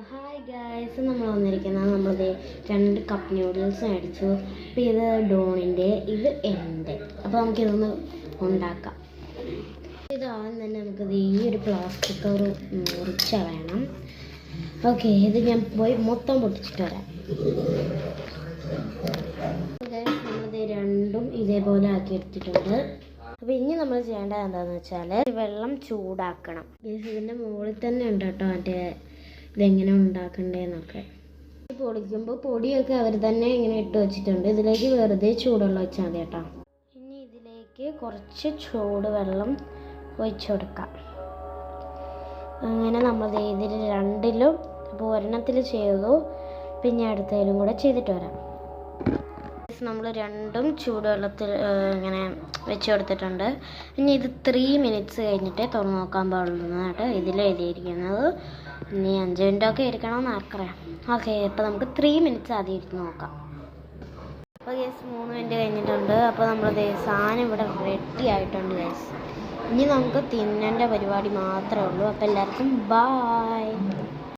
Hi guys, നമ്മൾ വന്നിരിക്കുന്നത് നമ്മളിത് 2 കപ്പ് നൂഡിൽസ് മേടിച്ചു. അപ്പോൾ ഇത് ഡോണിൻ്റെ, ഇത് എൻ്റെ. അപ്പോൾ നമുക്കിതൊന്ന് ഉണ്ടാക്കാം. ഇതാവാൻ തന്നെ നമുക്കിത് ഈ ഒരു പ്ലാസ്റ്റിക് കവർ മുറിച്ച വേണം. ഓക്കെ, ഇത് ഞാൻ പോയി മൊത്തം പൊട്ടിച്ചിട്ട് വരാം. നമ്മളിത് രണ്ടും ഇതേപോലെ ആക്കി എടുത്തിട്ടുണ്ട്. അപ്പോൾ ഇനി നമ്മൾ ചെയ്യേണ്ടത് എന്താണെന്ന് വെച്ചാൽ വെള്ളം ചൂടാക്കണം. ഇതിൻ്റെ മുകളിൽ തന്നെ ഉണ്ട് കേട്ടോ മറ്റേ ഇതെങ്ങനെ ഉണ്ടാക്കണ്ടേന്നൊക്കെ. പൊടിക്കുമ്പോൾ പൊടിയൊക്കെ അവർ തന്നെ ഇങ്ങനെ ഇട്ട് വെച്ചിട്ടുണ്ട്. ഇതിലേക്ക് വെറുതെ ചൂടുവെള്ളം വെച്ചാൽ മതി കേട്ടോ. ഇനി ഇതിലേക്ക് കുറച്ച് ചൂടുവെള്ളം ഒഴിച്ചു കൊടുക്കാം. അങ്ങനെ നമ്മൾ ഇതിൽ രണ്ടിലും, അപ്പോൾ ഒരെണ്ണത്തിൽ ചെയ്തു, പിന്നെ അടുത്തതിലും കൂടെ ചെയ്തിട്ട് വരാം. നമ്മൾ രണ്ടും ചൂടുവെള്ളത്തിൽ ഇങ്ങനെ വെച്ച് കൊടുത്തിട്ടുണ്ട്. ഇനി ഇത് 3 മിനിറ്റ്സ് കഴിഞ്ഞിട്ടേ തുറന്ന് നോക്കാൻ പാടുള്ളൂ ഇതിൽ എഴുതിയിരിക്കുന്നത്. ഇനി 5 മിനിറ്റൊക്കെ ഇരിക്കണമെന്ന് ആർക്കറിയാം. ഓക്കെ, അപ്പോൾ നമുക്ക് 3 മിനിറ്റ്സ് ആദ്യം ഇരുന്ന് നോക്കാം. അപ്പോൾ ഗൈസ് 3 മിനിറ്റ് കഴിഞ്ഞിട്ടുണ്ട്. അപ്പോൾ നമ്മൾ സാധനം ഇവിടെ റെഡി ആയിട്ടുണ്ട് ഗൈസ്. ഇനി നമുക്ക് തിന്നേണ്ട പരിപാടി മാത്രമേ ഉള്ളൂ. അപ്പോൾ എല്ലാവർക്കും ബായ്.